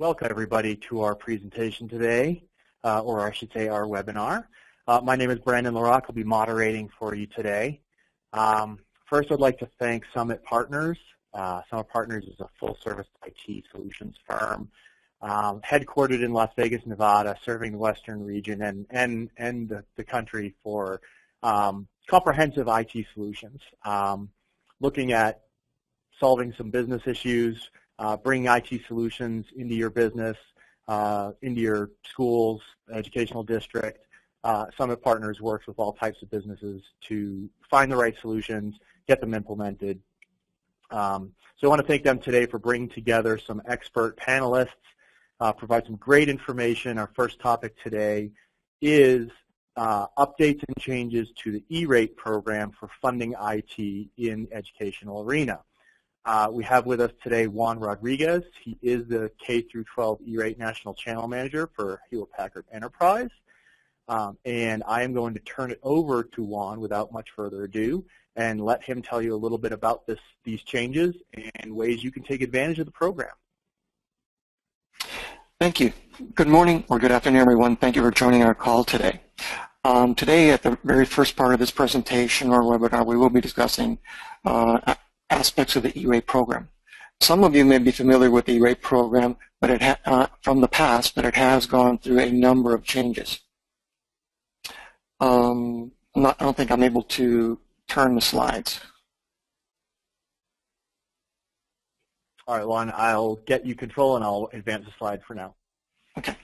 Welcome everybody to our presentation today, or I should say our webinar. My name is Brandon LaRocque. I'll be moderating for you today. First, I'd like to thank Summit Partners. Summit Partners is a full-service IT solutions firm headquartered in Las Vegas, Nevada, serving the Western region and the country for comprehensive IT solutions, looking at solving some business issues, bringing IT solutions into your business, into your schools, educational district. Summit Partners works with all types of businesses to find the right solutions, get them implemented. So I want to thank them today for bringing together some expert panelists, provide some great information. Our first topic today is updates and changes to the E-rate program for funding IT in educational arena. We have with us today Juan Rodriguez. He is the K-12 E-rate National Channel Manager for Hewlett-Packard Enterprise. And I am going to turn it over to Juan without much further ado and let him tell you a little bit about these changes and ways you can take advantage of the program. Thank you. Good morning or good afternoon, everyone. Thank you for joining our call today. Today, at the very first part of this presentation or webinar, we will be discussing aspects of the E-rate program. Some of you may be familiar with the E-rate program, but from the past, but it has gone through a number of changes. I don't think I'm able to turn the slides. All right, Juan, I'll get you control and I'll advance the slide for now. Okay.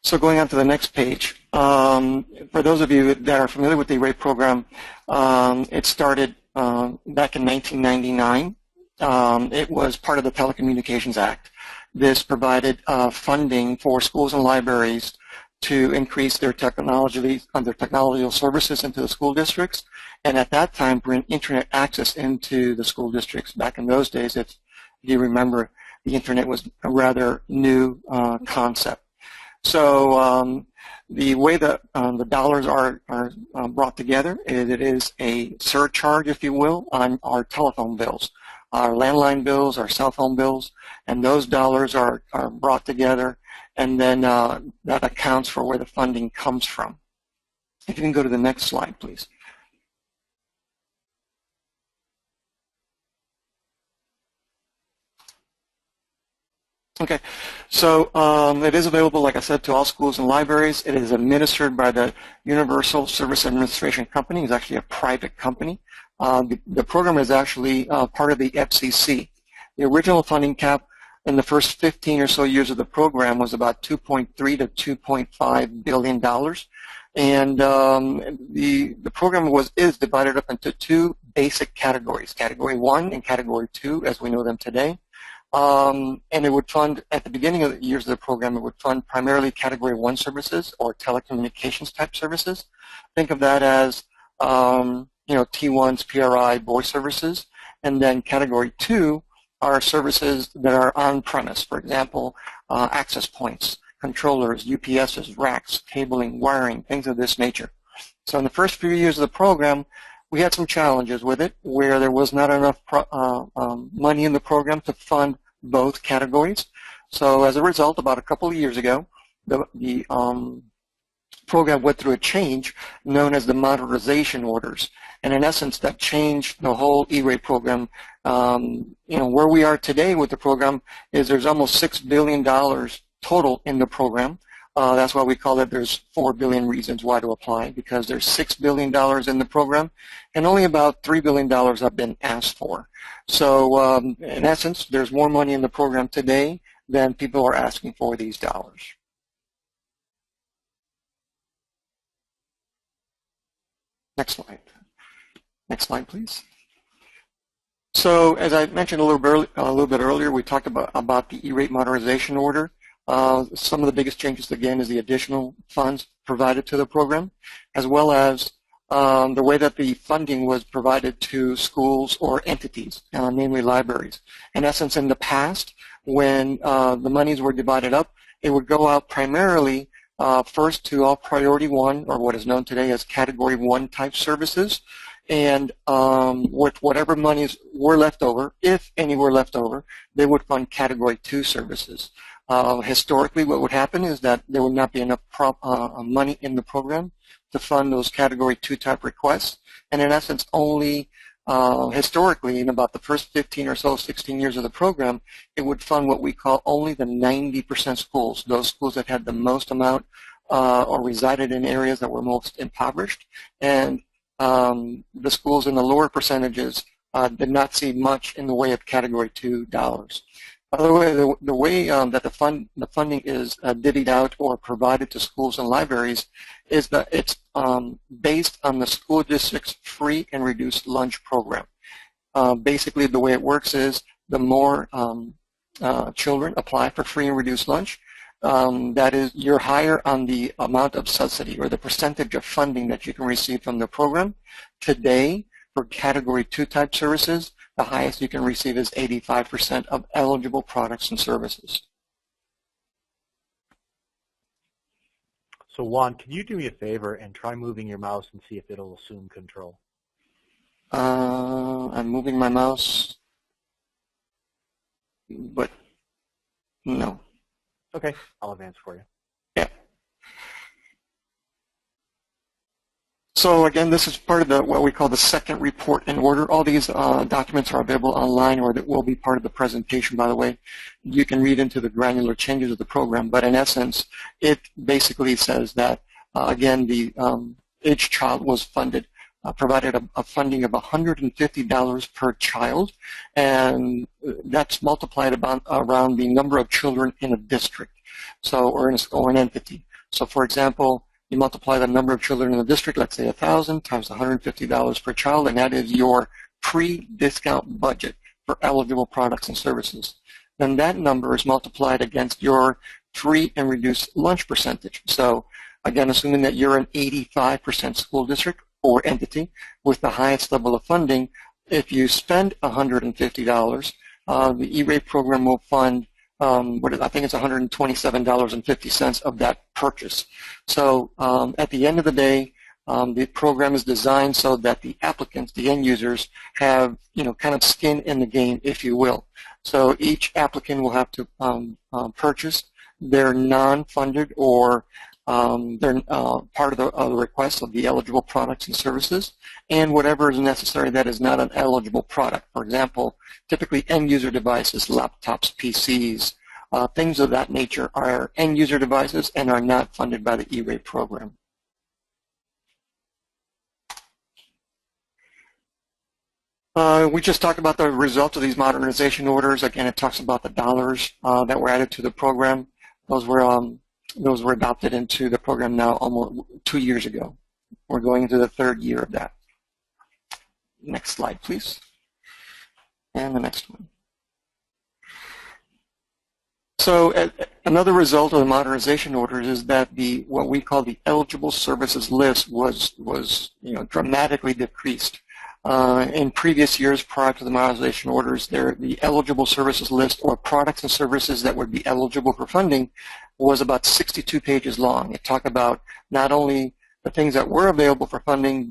So going on to the next page, for those of you that are familiar with the E-rate program, it started back in 1999. It was part of the Telecommunications Act. This provided funding for schools and libraries to increase their technological services into the school districts, and at that time bring internet access into the school districts. Back in those days, if you remember, the internet was a rather new concept. So the way that the dollars are brought together is it is a surcharge, if you will, on our telephone bills, our landline bills, our cell phone bills, and those dollars are brought together, and then that accounts for where the funding comes from. If you can go to the next slide, please. Okay, so it is available, like I said, to all schools and libraries. It is administered by the Universal Service Administration Company. It's actually a private company. The program is actually part of the FCC. The original funding cap in the first 15 or so years of the program was about $2.3 to $2.5 billion. And the program is divided up into two basic categories, Category 1 and Category 2, as we know them today. And it would fund, at the beginning of the years of the program, it would fund primarily Category 1 services or telecommunications type services. Think of that as, T1s, PRI, voice services. And then Category 2 are services that are on-premise. For example, access points, controllers, UPSs, racks, cabling, wiring, things of this nature. So in the first few years of the program, we had some challenges with it where there was not enough money in the program to fund both categories. So as a result, about a couple of years ago, the program went through a change known as the modernization orders. And in essence, that changed the whole E-rate program. Where we are today with the program is there's almost $6 billion total in the program. That's why we call it there's 4 billion reasons why to apply, because there's $6 billion in the program, and only about $3 billion have been asked for. So in essence, there's more money in the program today than people are asking for these dollars. Next slide. Next slide, please. So as I mentioned a little bit earlier, we talked about the E-rate modernization order. Some of the biggest changes, again, is the additional funds provided to the program, as well as the way that the funding was provided to schools or entities, namely libraries. In essence, in the past, when the monies were divided up, it would go out primarily first to all Priority 1, or what is known today as Category 1 type services, and with whatever monies were left over, if any were left over, they would fund Category 2 services. Historically, what would happen is that there would not be enough money in the program to fund those Category 2 type requests, and in essence, only historically, in about the first 15 or so, 16 years of the program, it would fund what we call only the 90% schools, those schools that had the most amount or resided in areas that were most impoverished, and the schools in the lower percentages did not see much in the way of Category 2 dollars. By the way, the way that the funding is divvied out or provided to schools and libraries is that it's based on the school district's free and reduced lunch program. Basically, the way it works is the more children apply for free and reduced lunch, that is, you're higher on the amount of subsidy or the percentage of funding that you can receive from the program. Today, for Category 2 type services, the highest you can receive is 85% of eligible products and services. So Juan, can you do me a favor and try moving your mouse and see if it'll assume control? I'm moving my mouse, but no. Okay, I'll advance for you. Yeah. So again, this is part of what we call the second report in order. All these documents are available online, or that will be part of the presentation, by the way. You can read into the granular changes of the program, but in essence, it basically says that, again, each child was funded, provided a funding of $150 per child, and that's multiplied around the number of children in a district, or an entity. So, for example, you multiply the number of children in the district, let's say 1,000 times $150 per child, and that is your pre-discount budget for eligible products and services. Then that number is multiplied against your free and reduced lunch percentage. So again, assuming that you're an 85% school district or entity with the highest level of funding, if you spend $150, the E-rate program will fund I think it's $127.50 of that purchase. So at the end of the day, the program is designed so that the applicants, the end users, have kind of skin in the game, if you will. So each applicant will have to purchase their non-funded or they're part of the request of the eligible products and services, and whatever is necessary that is not an eligible product. For example, typically end-user devices, laptops, PCs, things of that nature are end-user devices and are not funded by the E-rate program. We just talked about the result of these modernization orders. Again, it talks about the dollars that were added to the program. Those were adopted into the program now almost 2 years ago. We're going into the third year of that. Next slide, please. And the next one. So another result of the modernization orders is that what we call the eligible services list was dramatically decreased. In previous years prior to the modernization orders, the eligible services list, or products and services that would be eligible for funding, was about 62 pages long. It talked about not only the things that were available for funding,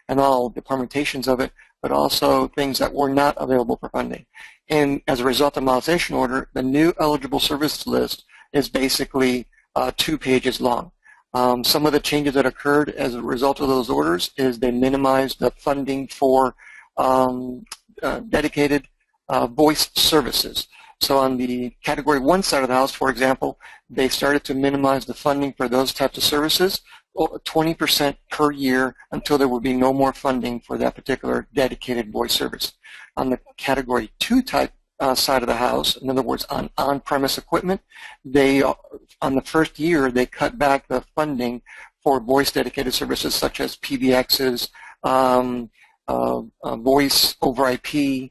and all the permutations of it, but also things that were not available for funding. And as a result of the modernization order, the new eligible services list is basically 2 pages long. Some of the changes that occurred as a result of those orders is they minimized the funding for dedicated voice services. So on the Category 1 side of the house, for example, they started to minimize the funding for those types of services, 20% per year, until there would be no more funding for that particular dedicated voice service. On the Category 2 type side of the house, in other words, on-premise equipment, on the first year, they cut back the funding for voice-dedicated services such as PBXs, voice over IP,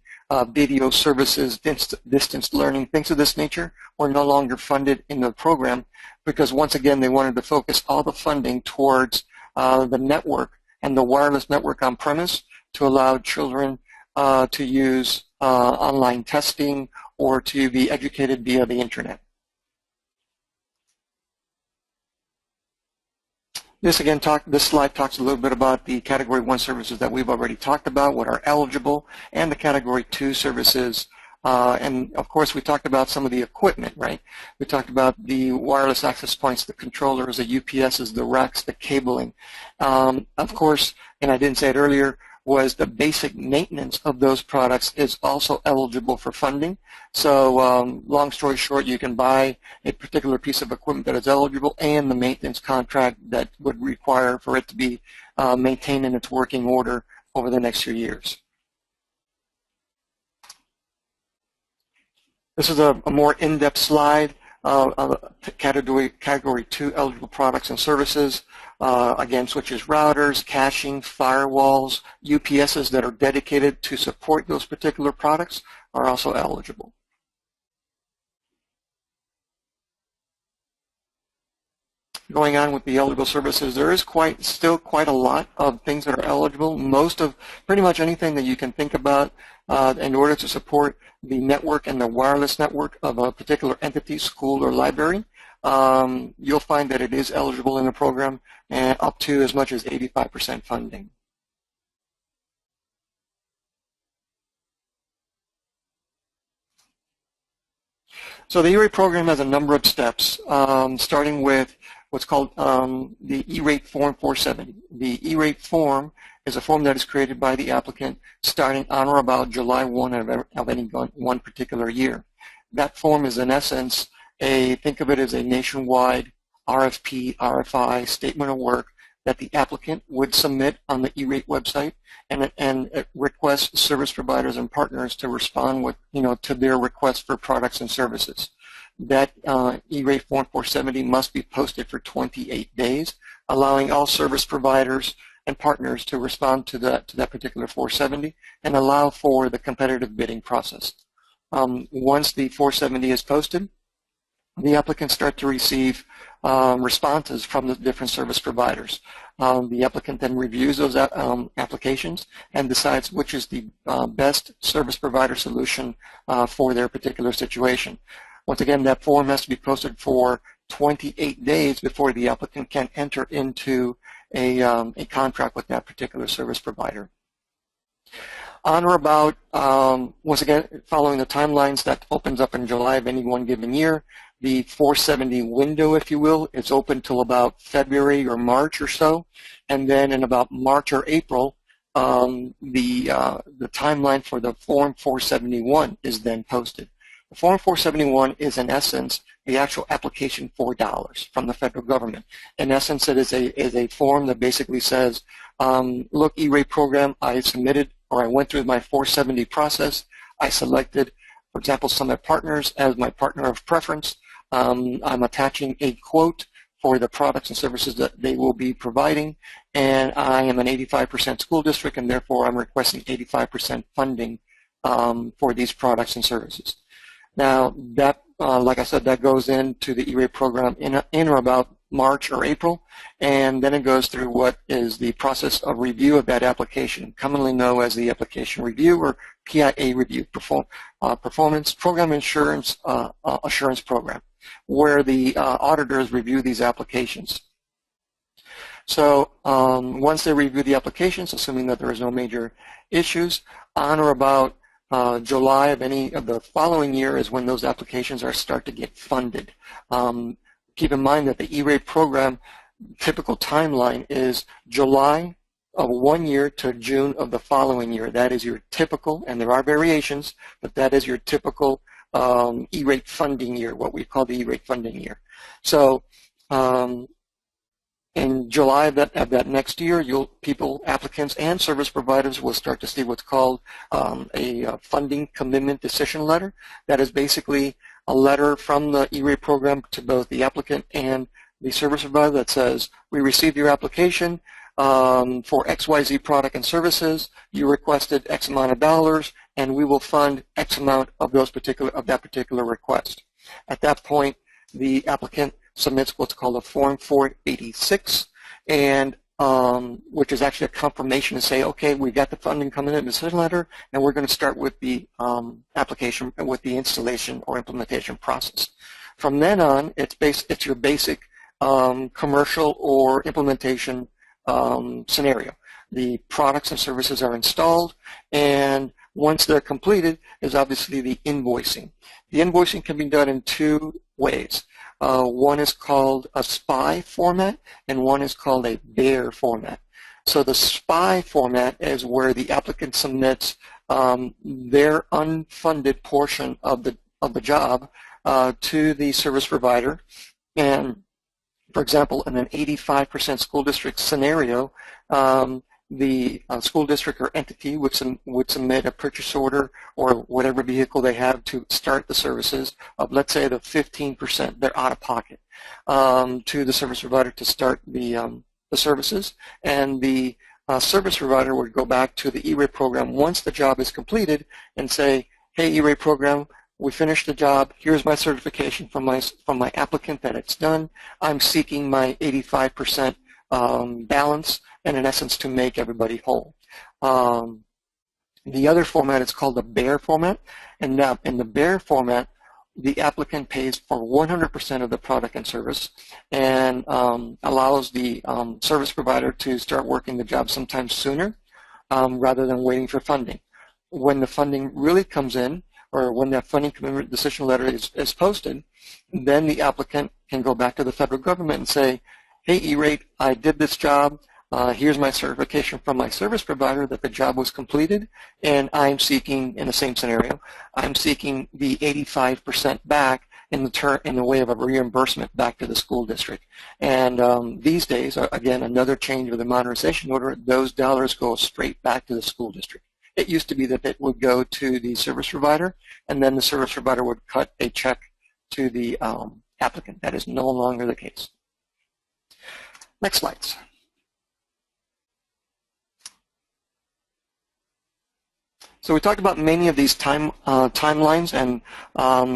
video services, distance learning, things of this nature were no longer funded in the program, because once again they wanted to focus all the funding towards the network and the wireless network on premise to allow children to use online testing or to be educated via the internet. This slide talks a little bit about the Category 1 services that we've already talked about, what are eligible, and the Category 2 services. And of course, we talked about some of the equipment, right? We talked about the wireless access points, the controllers, the UPSs, the racks, the cabling. Of course, and I didn't say it earlier, was the basic maintenance of those products is also eligible for funding. So long story short, you can buy a particular piece of equipment that is eligible and the maintenance contract that would require for it to be maintained in its working order over the next few years. This is a more in-depth slide of Category 2 eligible products and services. Again, switches, routers, caching, firewalls, UPSs that are dedicated to support those particular products are also eligible. Going on with the eligible services, there is still quite a lot of things that are eligible. Most of pretty much anything that you can think about in order to support the network and the wireless network of a particular entity, school, or library. You'll find that it is eligible in the program and up to as much as 85% funding. So the E-rate program has a number of steps, starting with what's called the E-rate Form 470. The E-rate form is a form that is created by the applicant starting on or about July 1 of any one particular year. That form is in essence think of it as a nationwide RFP, RFI, statement of work that the applicant would submit on the E-rate website and it requests service providers and partners to respond with, to their requests for products and services. That E-rate Form 470 must be posted for 28 days, allowing all service providers and partners to respond to that particular 470 and allow for the competitive bidding process. Once the 470 is posted, the applicants start to receive responses from the different service providers. The applicant then reviews those applications and decides which is the best service provider solution for their particular situation. Once again, that form has to be posted for 28 days before the applicant can enter into a contract with that particular service provider. On or about, once again, following the timelines that opens up in July of any one given year, the 470 window, if you will, is open till about February or March or so, and then in about March or April, the timeline for the Form 471 is then posted. The Form 471 is, in essence, the actual application for dollars from the federal government. In essence, it is a form that basically says, look, E-rate program, I submitted or I went through my 470 process. I selected, for example, Summit Partners as my partner of preference. I'm attaching a quote for the products and services that they will be providing, and I am an 85% school district, and therefore I'm requesting 85% funding for these products and services. Now, that, like I said, that goes into the E-rate program in or about March or April, and then it goes through what is the process of review of that application, commonly known as the application review or PIA review, Performance Program Assurance Program, where the auditors review these applications. So once they review the applications, assuming that there is no major issues, on or about July of any of the following year is when those applications start to get funded. Keep in mind that the E-rate program typical timeline is July of one year to June of the following year. That is your typical, and there are variations, but that is your typical E-rate funding year, what we call the E-rate funding year. So in July of that next year, applicants and service providers will start to see what's called a funding commitment decision letter. That is basically a letter from the E-rate program to both the applicant and the service provider that says, we received your application for XYZ product and services. You requested X amount of dollars, and we will fund X amount of that particular request. At that point, the applicant submits what's called a Form 486, and which is actually a confirmation to say, okay, we got the funding coming in, decision letter, and we're going to start with the application, with the installation or implementation process. From then on, it's your basic commercial or implementation scenario. The products and services are installed, and once they're completed is obviously the invoicing. The invoicing can be done in two ways. One is called a SPI format, and one is called a BEAR format. So the SPI format is where the applicant submits their unfunded portion of the job to the service provider. And for example, in an 85% school district scenario, the school district or entity would submit a purchase order or whatever vehicle they have to start the services of, let's say, the 15% they're out of pocket to the service provider to start the services, and the service provider would go back to the E-rate program once the job is completed and say, hey, E-rate program, we finished the job. Here's my certification from my applicant that it's done. I'm seeking my 85% balance, and in essence to make everybody whole. The other format is called the BEAR format, and now in the BEAR format, the applicant pays for 100% of the product and service and allows the service provider to start working the job sometime sooner rather than waiting for funding. When the funding really comes in, or when that funding commitment decision letter is posted, then the applicant can go back to the federal government and say, hey, E-rate, I did this job. Here's my certification from my service provider that the job was completed, and I'm seeking, in the same scenario, I'm seeking the 85% back in the way of a reimbursement back to the school district. And these days, again, another change of the modernization order, those dollars go straight back to the school district. It used to be that it would go to the service provider, and then the service provider would cut a check to the applicant. That is no longer the case. Next slides. So we talked about many of these timelines, and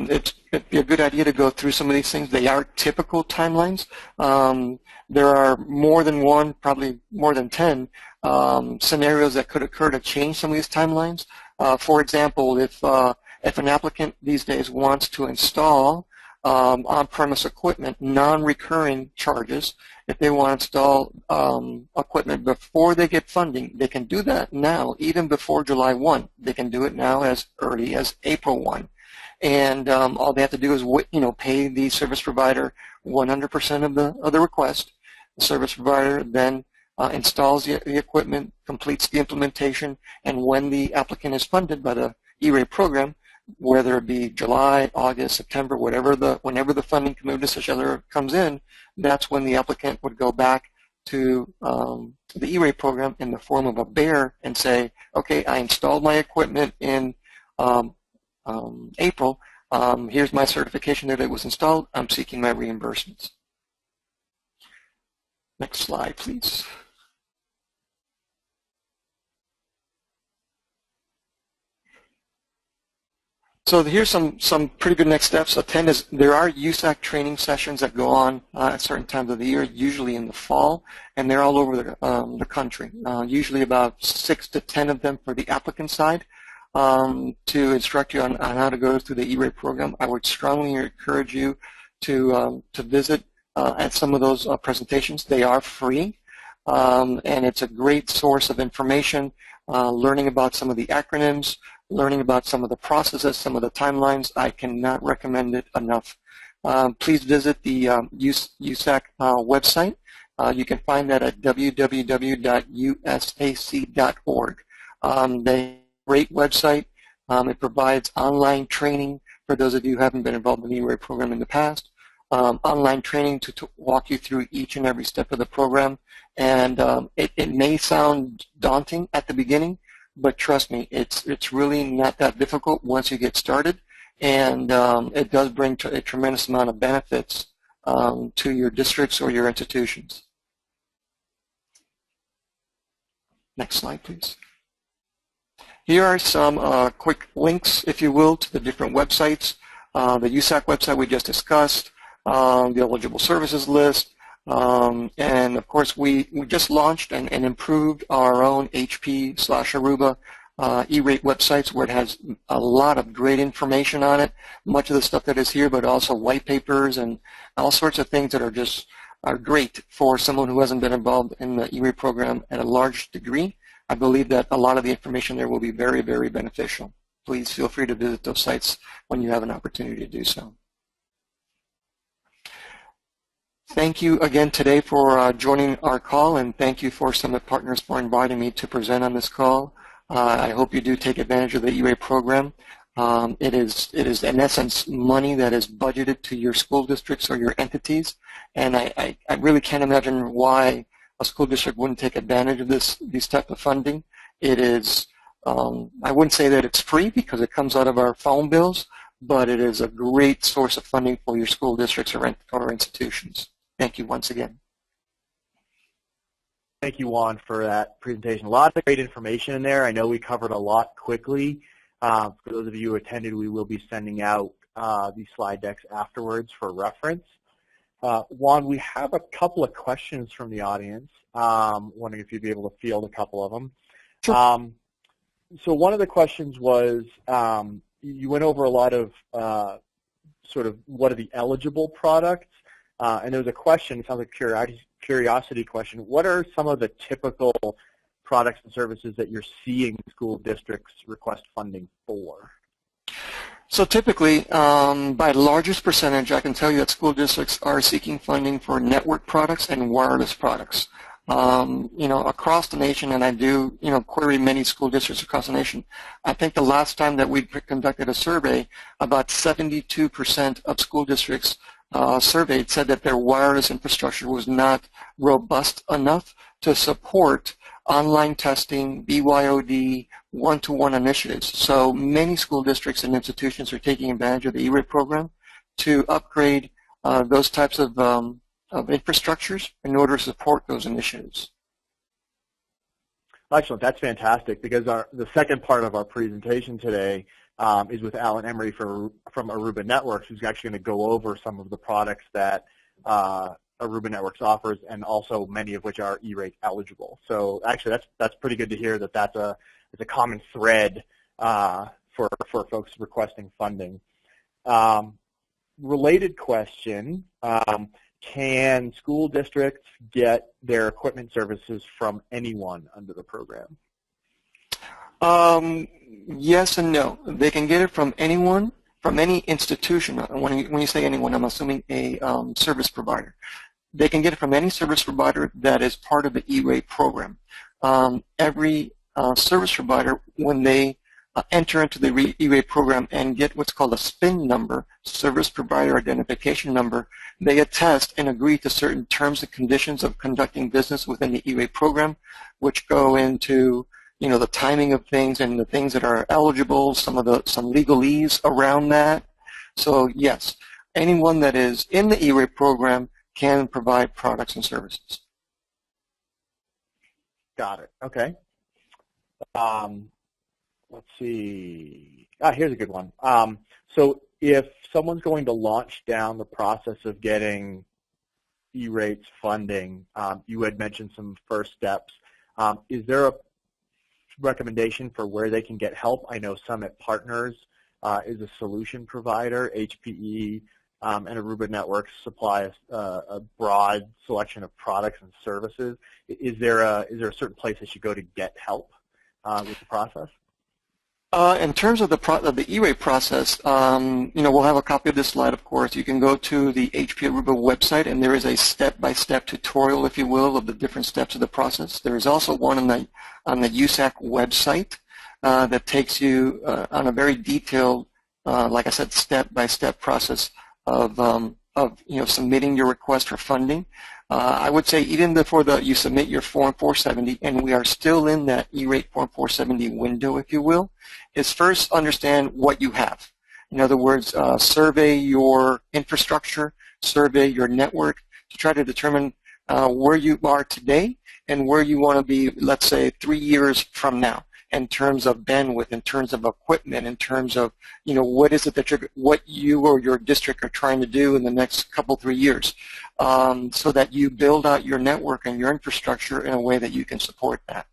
it'd be a good idea to go through some of these things. They are typical timelines. There are more than one, probably more than 10 scenarios that could occur to change some of these timelines. For example, if an applicant these days wants to install on-premise equipment, non-recurring charges, if they want to install equipment before they get funding, they can do that now, even before July 1. They can do it now as early as April 1. And all they have to do is pay the service provider 100% of the request. The service provider then installs the equipment, completes the implementation, and when the applicant is funded by the E-rate program, whether it be July, August, September, whenever the funding commitment decision comes in, that's when the applicant would go back to the E-rate program in the form of a BEAR and say, okay, I installed my equipment in April. Here's my certification that it was installed. I'm seeking my reimbursements. Next slide, please. So here's some pretty good next steps. There are USAC training sessions that go on at certain times of the year, usually in the fall, and they're all over the country. Usually about 6 to 10 of them for the applicant side to instruct you on how to go through the E-rate program. I would strongly encourage you to visit at some of those presentations. They are free, and it's a great source of information, learning about some of the acronyms, learning about some of the processes, some of the timelines. I cannot recommend it enough. Please visit the USAC website. You can find that at www.usac.org. They have a great website. It provides online training for those of you who haven't been involved in the E-rate program in the past. Online training to walk you through each and every step of the program. And it may sound daunting at the beginning, but trust me, it's really not that difficult once you get started, and it does bring a tremendous amount of benefits to your districts or your institutions. Next slide, please. Here are some quick links, if you will, to the different websites. The USAC website we just discussed, the eligible services list, and of course we just launched and improved our own HP/Aruba E-rate websites, where it has a lot of great information on it, much of the stuff that is here, but also white papers and all sorts of things that are just are great for someone who hasn't been involved in the E-rate program at a large degree. I believe that a lot of the information there will be very, very beneficial. Please feel free to visit those sites when you have an opportunity to do so. Thank you again today for joining our call, and thank you for Summit Partners for inviting me to present on this call. I hope you do take advantage of the E-rate program. It is in essence money that is budgeted to your school districts or your entities, and I really can't imagine why a school district wouldn't take advantage of these type of funding. It is, I wouldn't say that it's free because it comes out of our phone bills, but it is a great source of funding for your school districts or institutions. Thank you once again. Thank you, Juan, for that presentation. A lot of great information in there. I know we covered a lot quickly. For those of you who attended, we will be sending out these slide decks afterwards for reference. Juan, we have a couple of questions from the audience. Wondering if you'd be able to field a couple of them. Sure. So one of the questions was, you went over a lot of sort of what are the eligible products, and there was a question, it sounds like a curiosity question. What are some of the typical products and services that you're seeing school districts request funding for? So typically, by the largest percentage, I can tell you that school districts are seeking funding for network products and wireless products. Across the nation, and I do, query many school districts across the nation. I think the last time that we conducted a survey, about 72% of school districts surveyed said that their wireless infrastructure was not robust enough to support online testing, BYOD, one-to-one initiatives. So many school districts and institutions are taking advantage of the E-rate program to upgrade those types of infrastructures in order to support those initiatives. Excellent. That's fantastic, because the second part of our presentation today is with Alan Emery from Aruba Networks, who's actually going to go over some of the products that Aruba Networks offers, and also many of which are E-rate eligible. So actually, that's pretty good to hear that that's a common thread for folks requesting funding. Related question. Can school districts get their equipment services from anyone under the program? Yes and no. They can get it from anyone, from any institution. When you say anyone, I'm assuming a service provider. They can get it from any service provider that is part of the E-rate program. Every service provider, when they enter into the E-rate program and get what's called a SPIN number, Service Provider Identification Number, they attest and agree to certain terms and conditions of conducting business within the E-rate program, which go into the timing of things and the things that are eligible, some legalese around that. So yes, anyone that is in the E-rate program can provide products and services. Got it. Okay. Let's see. Here's a good one. So if someone's going to launch down the process of getting E-rates funding, you had mentioned some first steps. Is there a recommendation for where they can get help? I know Summit Partners is a solution provider. HPE and Aruba Networks supply a broad selection of products and services. Is there a certain place that you go to get help with the process? In terms of the E-rate process, we'll have a copy of this slide, of course. You can go to the HP Aruba website, and there is a step-by-step tutorial, if you will, of the different steps of the process. There is also one on the USAC website that takes you on a very detailed, like I said, step-by-step process of submitting your request for funding. I would say even before you submit your Form 470, and we are still in that E-rate Form 470 window, if you will, is first understand what you have. In other words, survey your infrastructure, survey your network to try to determine where you are today and where you want to be, let's say, 3 years from now, in terms of bandwidth, in terms of equipment, in terms of, what is it that what you or your district are trying to do in the next couple, 3 years, so that you build out your network and your infrastructure in a way that you can support that.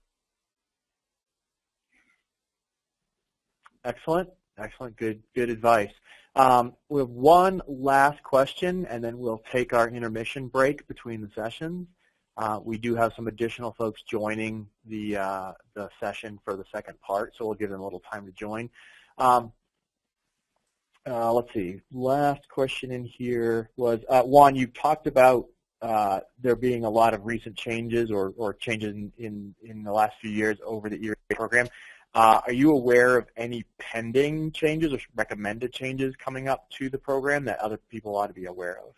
Excellent. Excellent. Good advice. We have one last question, and then we'll take our intermission break between the sessions. We do have some additional folks joining the session for the second part, so we'll give them a little time to join. Let's see. Last question in here was, Juan, you talked about there being a lot of recent changes or changes in the last few years over the E-rate program. Are you aware of any pending changes or recommended changes coming up to the program that other people ought to be aware of?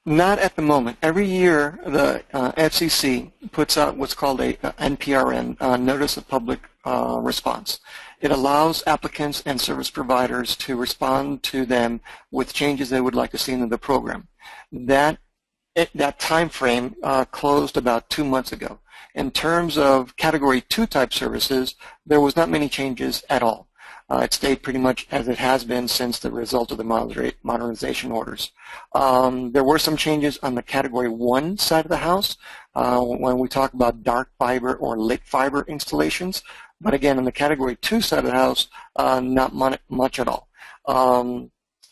Not at the moment. Every year, the FCC puts out what's called a NPRN, Notice of Public Response. It allows applicants and service providers to respond to them with changes they would like to see into the program. That time frame closed about 2 months ago. In terms of Category 2 type services, there was not many changes at all. It stayed pretty much as it has been since the result of the modernization orders. There were some changes on the Category 1 side of the house when we talk about dark fiber or lit fiber installations. But again, on the Category 2 side of the house, not much at all.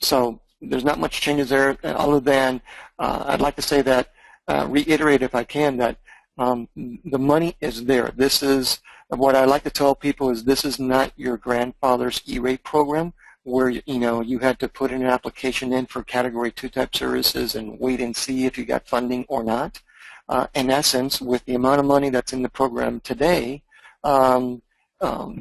So there's not much changes there other than I'd like to say that, reiterate if I can, that the money is there. This is what I like to tell people is this is not your grandfather's E-rate program where you had to put an application in for Category 2 type services and wait and see if you got funding or not. In essence, with the amount of money that's in the program today, the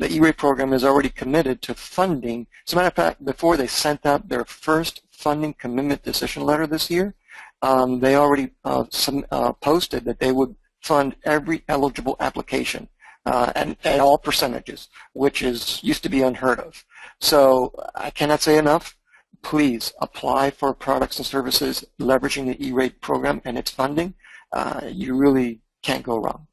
E-rate program is already committed to funding. As a matter of fact, before they sent out their first funding commitment decision letter this year, they already posted that they would fund every eligible application and at all percentages, which used to be unheard of. So I cannot say enough. Please apply for products and services leveraging the E-rate program and its funding. You really can't go wrong.